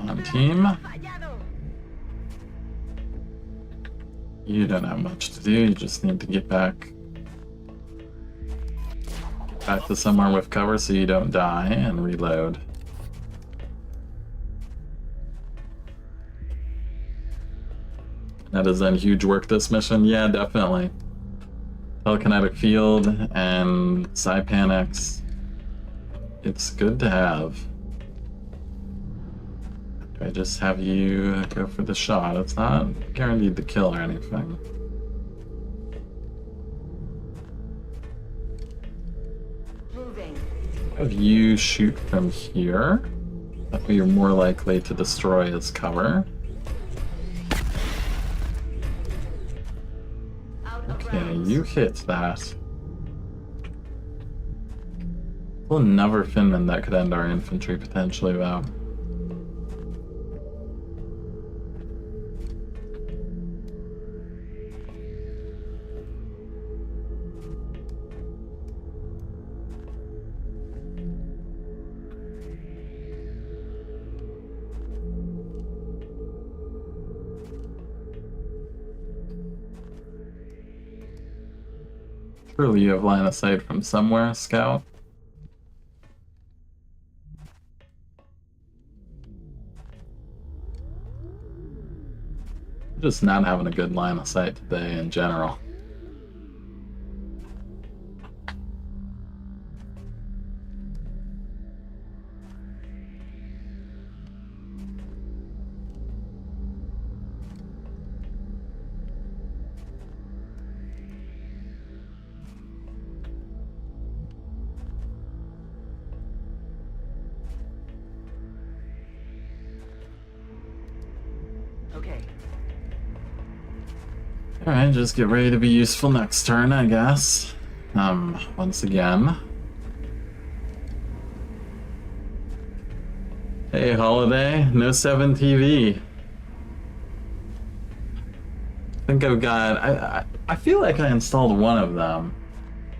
on, team. You don't have much to do, you just need to get back to somewhere with cover so you don't die and reload. That has done huge work this mission. Yeah, definitely. Telekinetic field and Psy-Panics. It's good to have. I just have you go for the shot. It's not guaranteed to kill or anything. Have you shoot from here. That way you're more likely to destroy his cover. Okay, you hit that. Well, another Finman that could end our infantry potentially, though. Surely you have line of sight from somewhere, Scout. Just not having a good line of sight today in general. Alright, just get ready to be useful next turn, I guess. Once again. Hey, Holiday, no 7 TV. I think I've got... I feel like I installed one of them.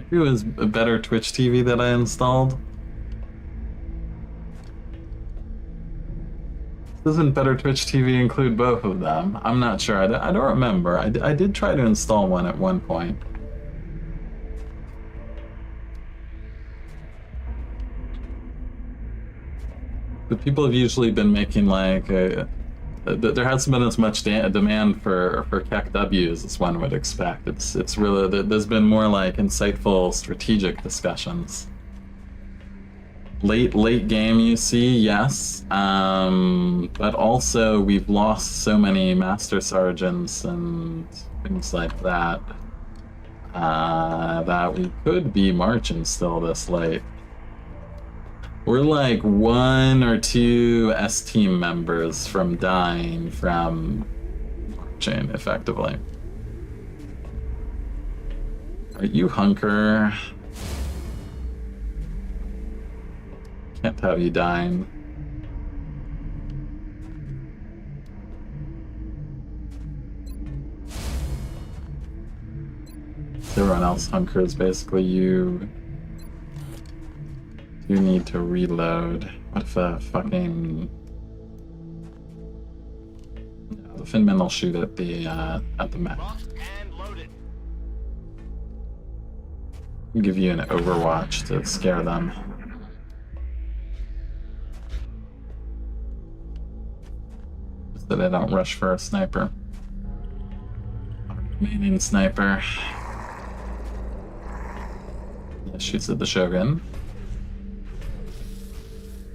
Maybe it was a better Twitch TV that I installed. Doesn't Better Twitch TV include both of them? I'm not sure. I don't remember. I did try to install one at one point. But people have usually been making like there hasn't been as much demand for Tech W's as one would expect. It's really there's been more like insightful strategic discussions. Late game, you see, yes, but also we've lost so many master sergeants and things like that that we could be marching still this late. We're like 1 or 2 S-team members from dying from marching, effectively. Are you hunker? Can't have you dying. Everyone else hunkers, basically. You need to reload. What if a fucking... No, the Finman will shoot at the map. I'll give you an overwatch to scare them. That I don't rush for a sniper. Remaining sniper. Yeah, shoots at the Shogun.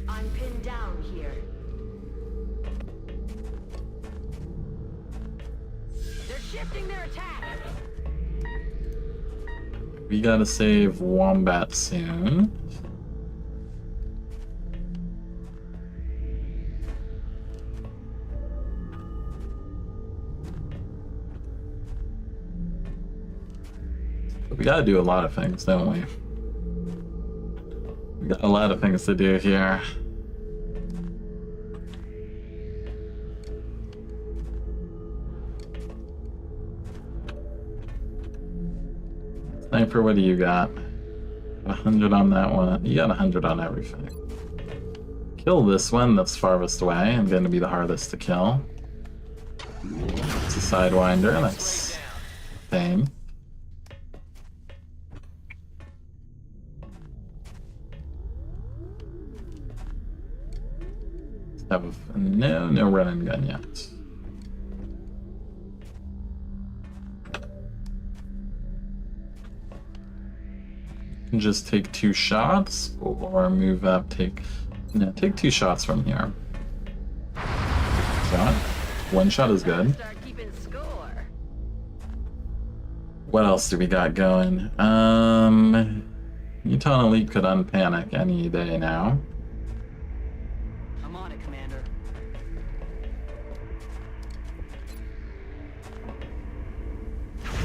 I'm pinned down here. They're shifting their attack. We gotta save Wombat soon. We gotta do a lot of things, don't we? We got a lot of things to do here. Sniper, what do you got? 100 on that one. You got 100 on everything. Kill this one that's farthest away and going to be the hardest to kill. It's a Sidewinder, that's pain. Have no run and gun yet. Can just take 2 shots or move up, take 2 shots from here. Shot. 1 shot is good. Start keeping score. What else do we got going? Utah Elite could unpanic any day now. I'm on it, Commander.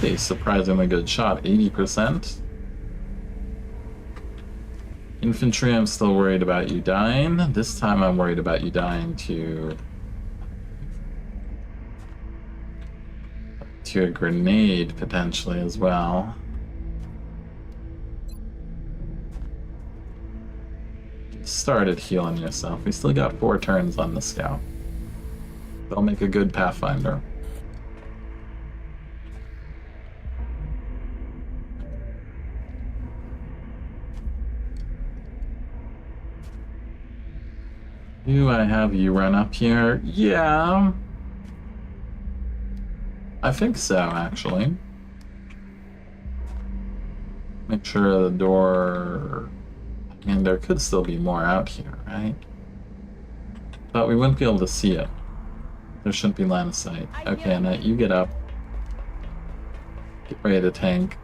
A surprisingly good shot, 80%. Infantry, I'm still worried about you dying. This time I'm worried about you dying to a grenade, potentially, as well. Started healing yourself. We still got 4 turns on the scout. They'll make a good Pathfinder. Do I have you run up here? Yeah. I think so, actually. Make sure the door... I mean, there could still be more out here, right? But we wouldn't be able to see it. There shouldn't be line of sight. Okay, Annette, you get up. Get ready to tank.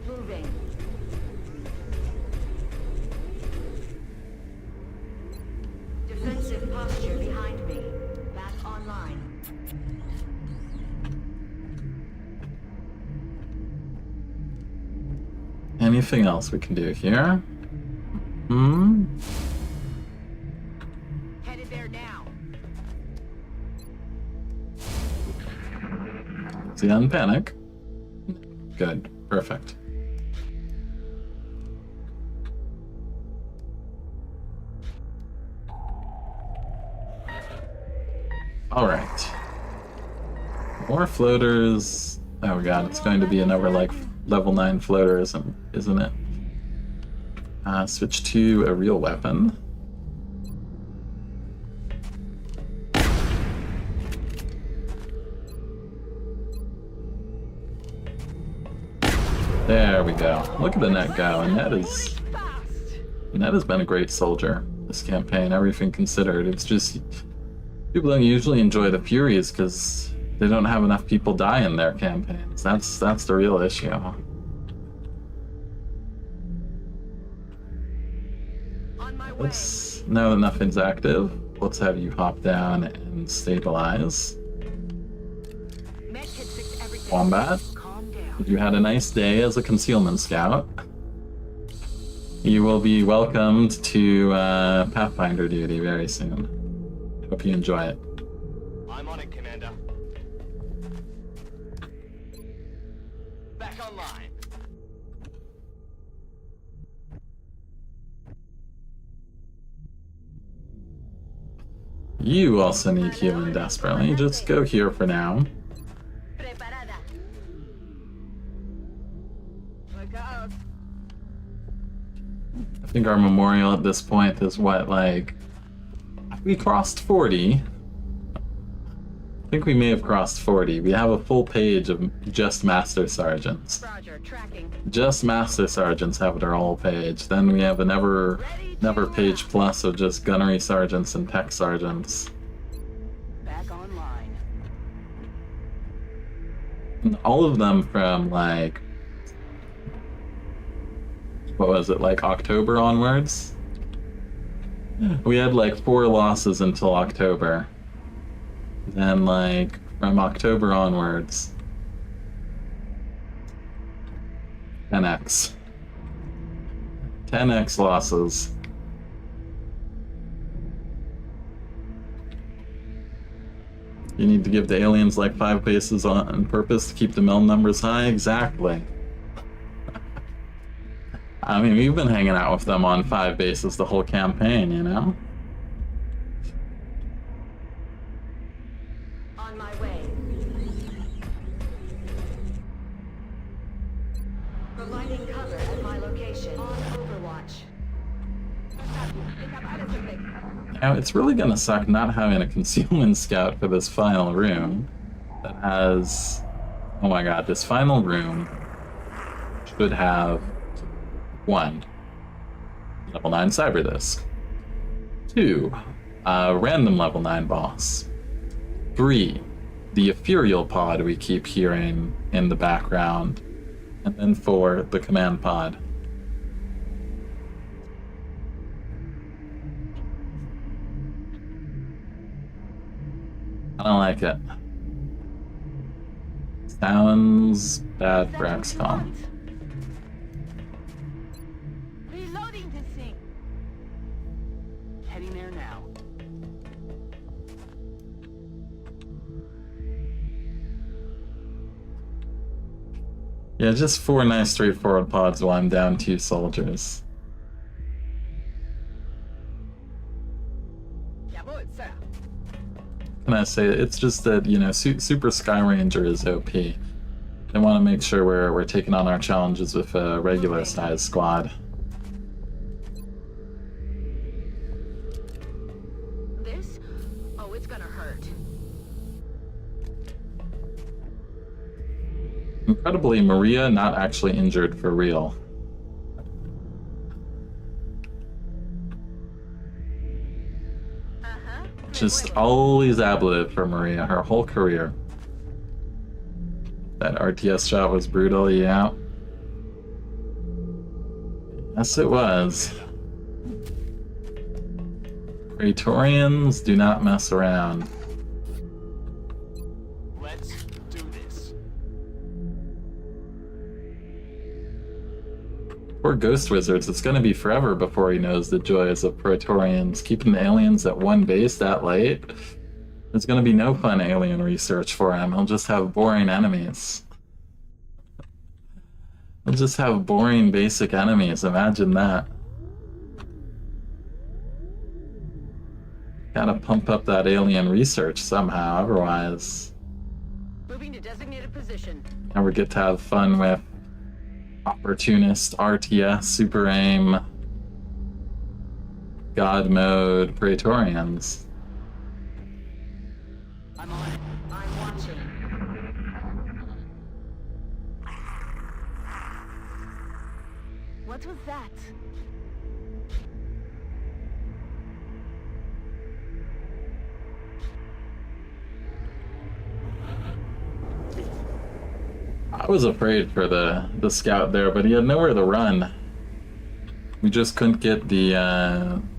Moving. Defensive posture behind me. Back online. Anything else we can do here? Headed there now. Does he unpanic? Good. Perfect. Alright. More floaters. Oh god, it's going to be another like level 9 floater, isn't it? Switch to a real weapon. There we go. Look at the net go, and Ned has been a great soldier this campaign, everything considered. It's just people don't usually enjoy the Furies because they don't have enough people die in their campaigns. That's the real issue. On my way. Let's, now that nothing's active, let's have you hop down and stabilize. Med kit fix everything. Wombat, Calm down. you had a nice day as a concealment scout. You will be welcomed to Pathfinder duty very soon. Hope you enjoy it. I'm on it, Commander. Back online. You also need healing desperately. Just go here for now. Preparada. Look out. I think our memorial at this point is what, like... We crossed 40. I think we may have crossed 40. We have a full page of just Master Sergeants. Roger, tracking. Just Master Sergeants have their whole page. Then we have a never page plus of just Gunnery Sergeants and Tech Sergeants. Back online. And all of them from, like... What was it, like October onwards? We had like 4 losses until October. Then like from October onwards, 10x. 10x losses. You need to give the aliens like 5 bases on purpose to keep the mil numbers high? Exactly. I mean, we've been hanging out with them on 5 bases the whole campaign, you know? On my way. Providing cover at my location. On Overwatch. Now, it's really gonna suck not having a concealment scout for this final room that has... Oh my god, this final room should have 1. Level 9 cyber disc. 2. Random level 9 boss. 3. The ethereal pod we keep hearing in the background. And then 4. The command pod. I don't like it. Sounds bad for XCOM. Reloading this thing. Heading there now. Yeah, just 4 nice straightforward pods while I'm down 2 soldiers. Can I say it's just that, you know, Super Sky Ranger is OP. They want to make sure we're taking on our challenges with a regular size squad. This? Oh, it's gonna hurt. Incredibly, Maria not actually injured for real. Just always ablative for Maria, her whole career. That RTS shot was brutal, yeah. Yes, it was. Praetorians do not mess around. Let's do this. Poor Ghost Wizards, it's gonna be forever before he knows the joys of Praetorians. Keeping the aliens at 1 base that late? There's gonna be no fun alien research for him. He'll just have boring enemies. He'll just have boring basic enemies, imagine that. Gotta pump up that alien research somehow, otherwise Moving to designated position. never get to have fun with opportunist, RTS, super aim, god mode Praetorians. I'm on it. I'm watching. What was that? I was afraid for the scout there, but he had nowhere to run. We just couldn't get the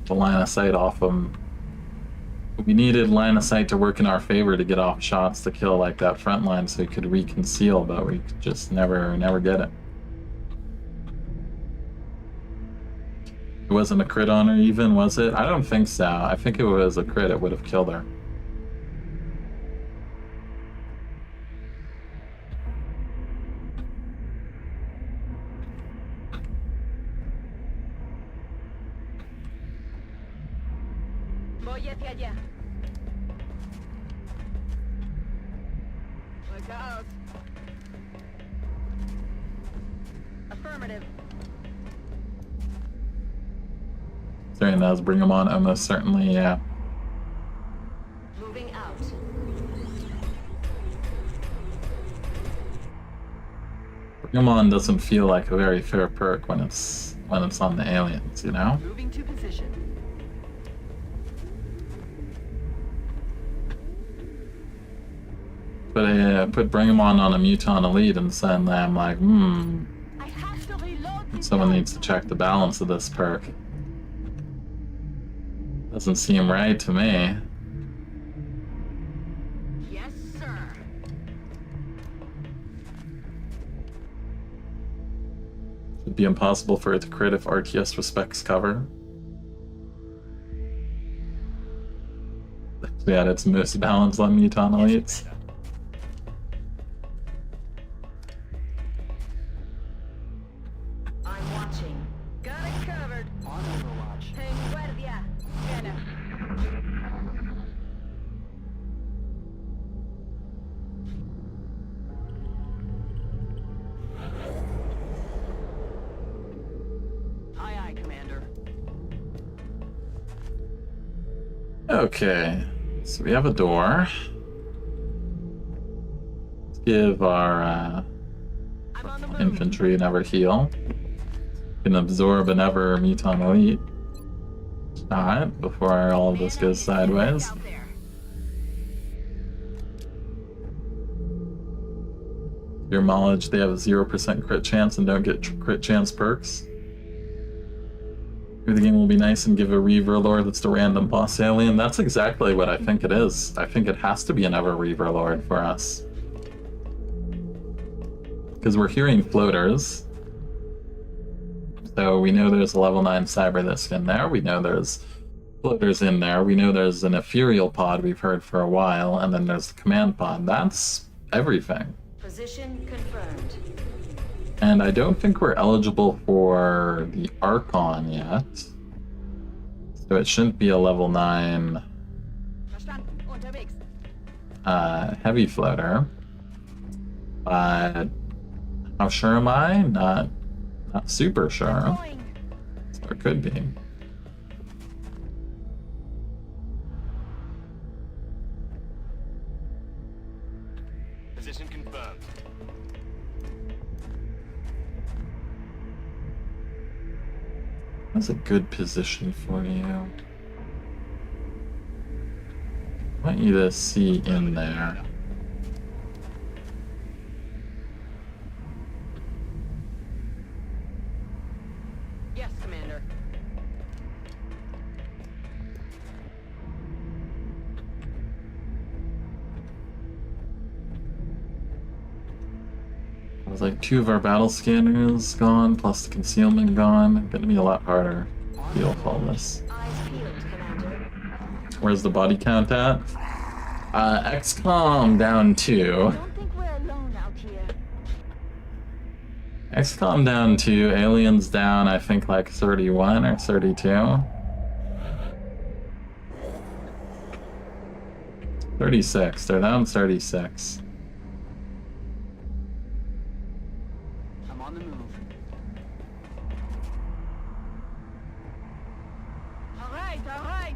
line of sight off him. We needed line of sight to work in our favor to get off shots to kill like that front line so we could reconceal, but we could just never get it. It wasn't a crit on her even, was it? I don't think so. I think if it was a crit, it would have killed her. Voy hacia allá. Look out. Affirmative. Saying those bring them on, almost certainly, yeah. Moving out. Bring them on doesn't feel like a very fair perk when it's on the aliens, you know? Moving to position. But put bring them on a Muton Elite and suddenly I'm like, I have to reload this someone gun. needs to check the balance of this perk. Doesn't seem right to me. Yes, sir. It'd be impossible for it to crit if RTS respects cover. We had its most balance on Muton Elites. I'm watching. Okay, so we have a door. Let's give our infantry another heal. Can absorb another Muton Elite shot before all of this goes sideways. Your knowledge, they have a 0% crit chance and don't get crit chance perks. Maybe the game will be nice and give a Reaver Lord that's the random boss alien. That's exactly what I think it is. I think it has to be another Reaver Lord for us. Because we're hearing floaters. So we know there's a level 9 Cyberdisc in there. We know there's floaters in there. We know there's an ethereal pod we've heard for a while. And then there's the command pod. That's everything. Position confirmed. And I don't think we're eligible for the Archon yet. So it shouldn't be a level 9 heavy floater. But how sure am I? Not super sure. So it could be. Position confirmed. That's a good position for you. I want you to see in there. Yes, Commander. It was like 2 of our battle scanners gone, plus the concealment gone. Gonna be a lot harder to deal with all this. Eyes peeled, Commander. Where's the body count at? XCOM down 2. Don't think we're alone out here. XCOM down 2, aliens down, I think like 31 or 32. 36, they're down 36. I'm on the move. All right, all right.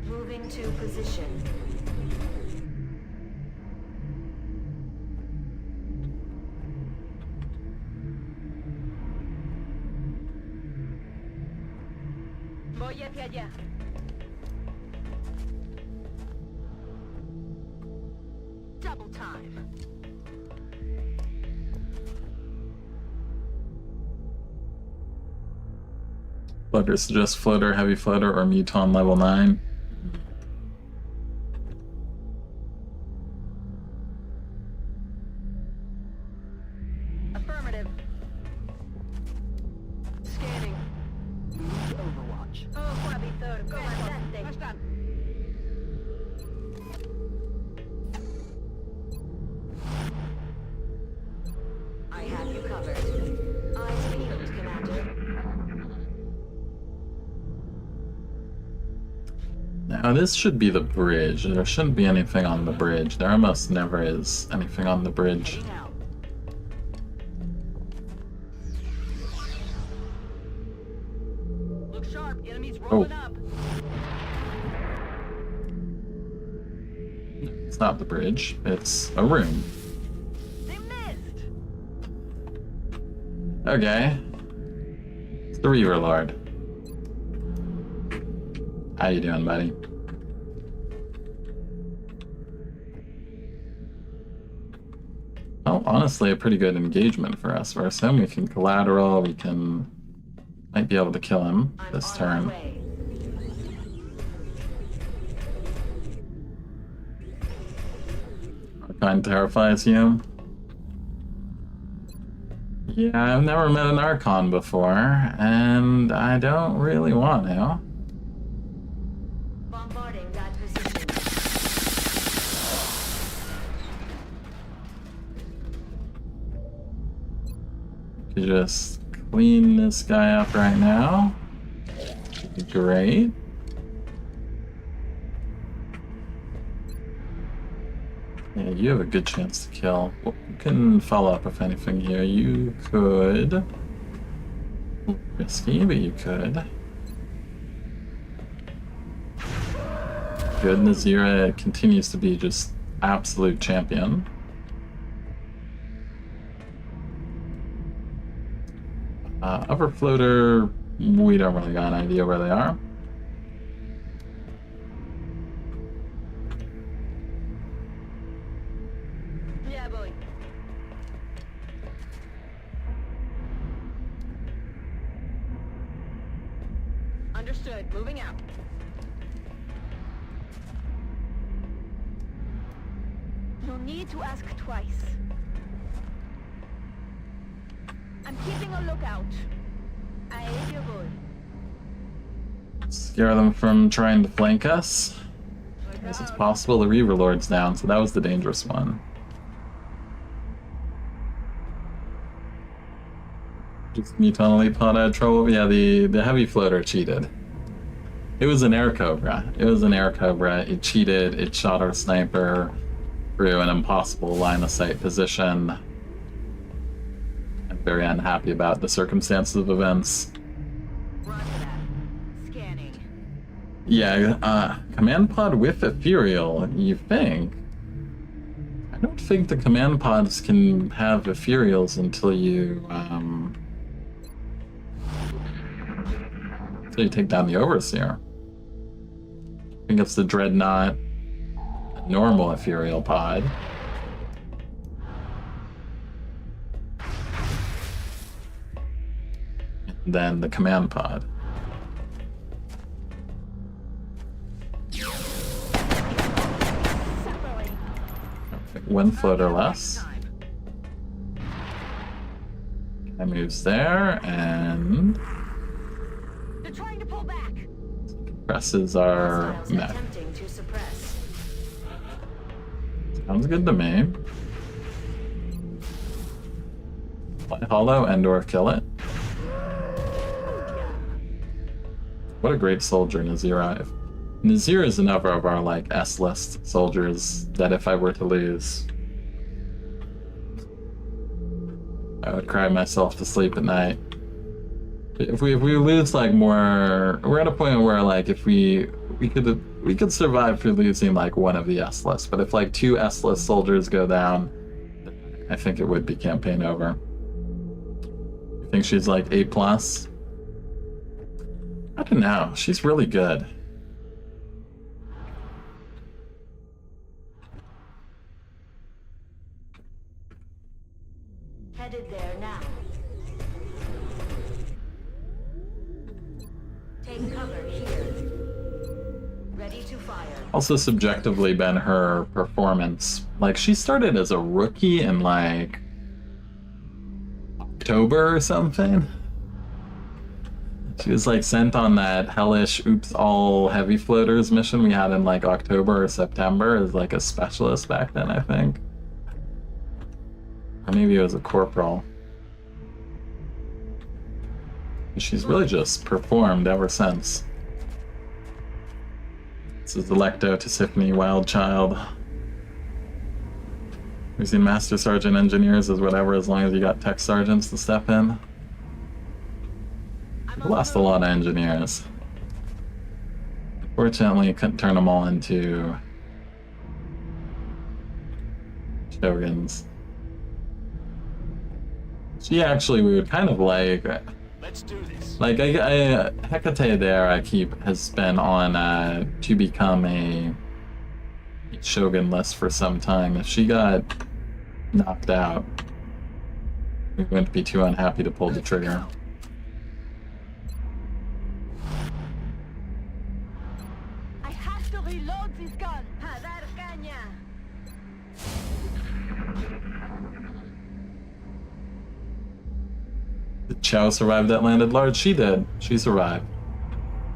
Moving to position. Voy hacia allá. Double time. Floater suggest floater, heavy floater, or Muton level 9. Affirmative. Scanning. Move to Overwatch. Oh, Juavitor, comandante. Basta. I have you covered. Eyes peeled, Commander. Now this should be the bridge. There shouldn't be anything on the bridge. There almost never is anything on the bridge. Heading out. Look sharp. Enemies rolling up. It's not the bridge. It's a room. They missed. Okay. It's the Reaver Lord. How you doing, buddy? Well, honestly, a pretty good engagement for us. Versus him, we can collateral, we can... Might be able to kill him I'm this on turn. my way. Archon terrifies you? Yeah, I've never met an Archon before, and I don't really want to. Bombarding that position. Could just clean this guy up right now. Great. Yeah, you have a good chance to kill. Well, you can follow up if anything here. You could. Risky, but you could. Good. Nazira continues to be just absolute champion. Upper floater, we don't really got an idea where they are. Yeah, boy. Understood. Moving out. No need to ask twice. I'm keeping a lookout. I aid your boy. Scare them from trying to flank us. I guess it's possible the Reaver Lord's down, so that was the dangerous one. Just Muton Elite Pod had trouble. Yeah, the heavy floater cheated. It was an air cobra. It was an air cobra. It cheated. It shot our sniper through an impossible line of sight position. I'm very unhappy about the circumstances of events. Roger that. Scanning. Yeah, command pod with ethereal, you think? I don't think the command pods can have ethereals until you take down the overseer. I think it's the dreadnought normal ethereal pod. And then the command pod. Separate. One floater less. That moves there, and They're trying to pull back. presses our Hostiles mech. attempting to suppress. Sounds good to me. Fly hollow and or kill it. What a great soldier Nazira. Nazir is another of our like S-list soldiers that if I were to lose, I would cry myself to sleep at night. If we lose like more, we're at a point where like if we could survive through losing like one of the S-list, but if like two S-list soldiers go down, I think it would be campaign over. You think she's like A+? I don't know. She's really good. Headed there now. Take cover here. Ready to fire. Also subjectively been her performance. Like she started as a rookie in like October or something. She was like sent on that hellish oops all heavy floaters mission we had in like October or September as like a specialist back then, I think. Or maybe it was a corporal. She's really just performed ever since. This is Electo to Tiffany Wildchild. Using Master Sergeant engineers as whatever as long as you got tech sergeants to step in. We lost a lot of engineers. Fortunately, couldn't turn them all into Shoguns. She actually, we would kind of like Let's do this. Like, Hecate there, has been on to become a Shogun list for some time. If she got knocked out, we wouldn't be too unhappy to pull the trigger. I have to reload this gun. Hadar caña. Did Chow survive that landed large? She did. She survived.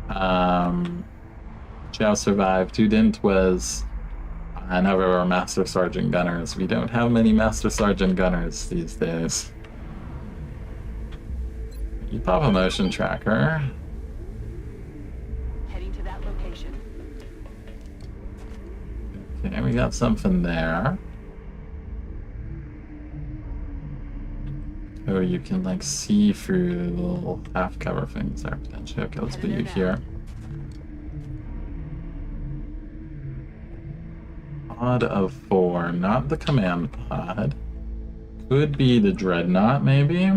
Chow survived. Who didn't was another of our Master Sergeant Gunners. We don't have many Master Sergeant Gunners these days. You pop a motion tracker. location. Okay, we got something there. Oh, you can like see through the little half cover things there potentially. Okay, let's put you here. Pod of 4, not the command pod. Could be the dreadnought, maybe?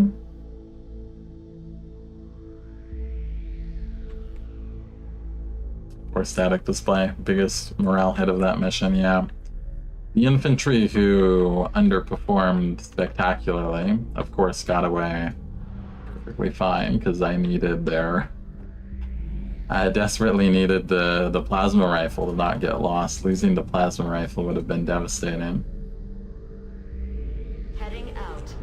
Or static display. Biggest morale hit of that mission, yeah. The infantry who underperformed spectacularly, of course, got away perfectly fine because I needed their... I desperately needed the plasma rifle to not get lost. Losing the plasma rifle would have been devastating. Heading out.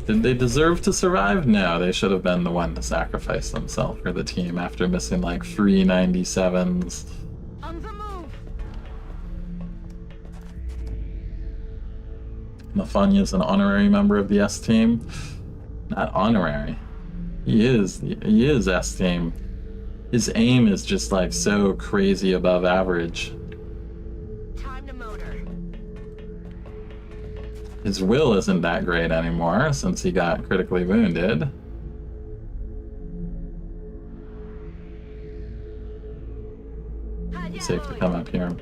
Did they deserve to survive? No, they should have been the one to sacrifice themselves for the team after missing like 3 97s. On the move. Mafanya is an honorary member of the S team. Not honorary. He is S team. His aim is just like so crazy above average. Time to motor. His will isn't that great anymore since he got critically wounded. Safe to come up here.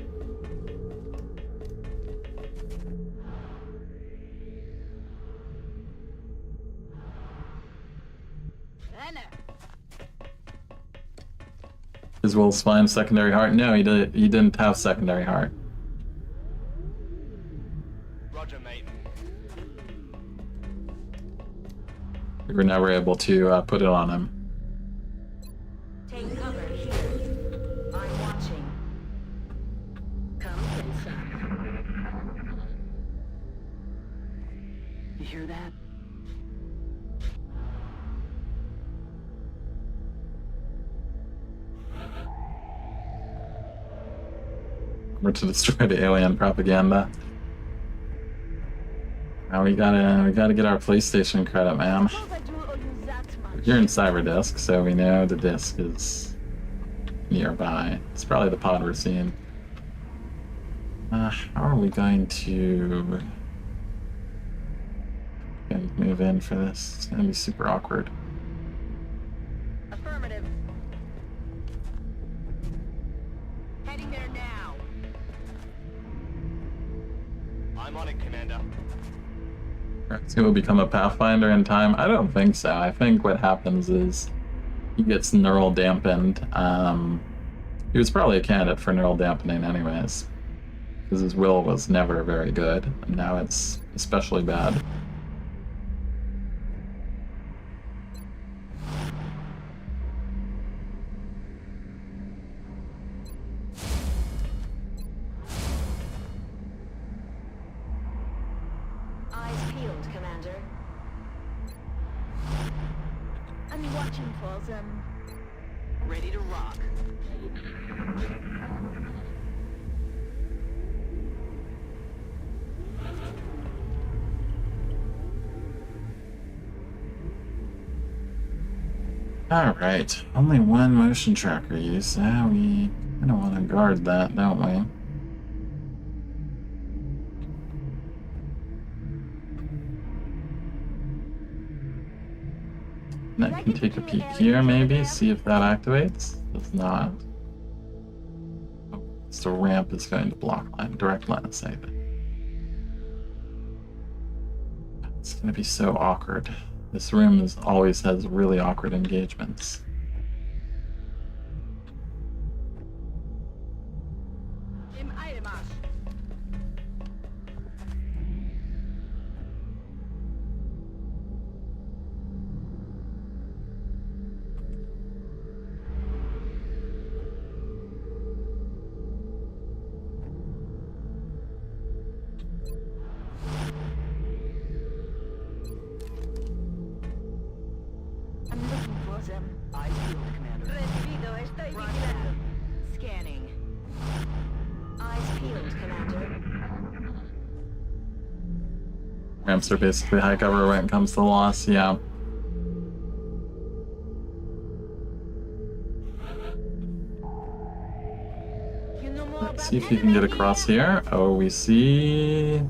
His will's fine. Secondary heart? No, he didn't have secondary heart. Roger, mate. We were never able to put it on him. Take cover here. I'm watching. Come inside. You hear that? We're to destroy the alien propaganda. Now we gotta get our PlayStation credit, man. Suppose I do owe you that much. You're in Cyberdisk, so we know the disk is nearby. It's probably the pod we're seeing. How are we going to move in for this? It's gonna be super awkward. Affirmative. Heading there now. I'm on it, Commander. Is he will become a Pathfinder in time? I don't think so. I think what happens is he gets neural dampened. He was probably a candidate for neural dampening anyways, because his will was never very good, and now it's especially bad. Eyes peeled, Commander. I'm watching for them. Ready to rock. Alright, only one motion tracker use, so we kind of want to guard that, don't we? And I can take a peek here, maybe, see if that activates. Does not. Oh, so ramp is going to block line, direct line of sight. It's going to be so awkward. This room always has really awkward engagements. Im Eilmarsch. I'm looking for them. Eyes peeled, Commander. Recibido, estoy vigilando. Scanning. Eyes peeled, Commander. Ramps are basically high cover when it comes to loss, yeah. Let's see if you can get across here. Oh, we see...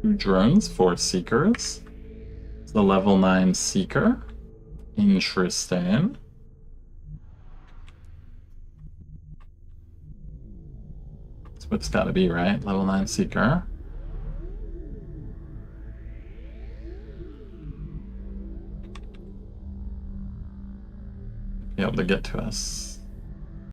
two drones, 4 seekers. It's the level 9 seeker. Interesting. That's what it's gotta be, right? Level 9 seeker. Be able to get to us.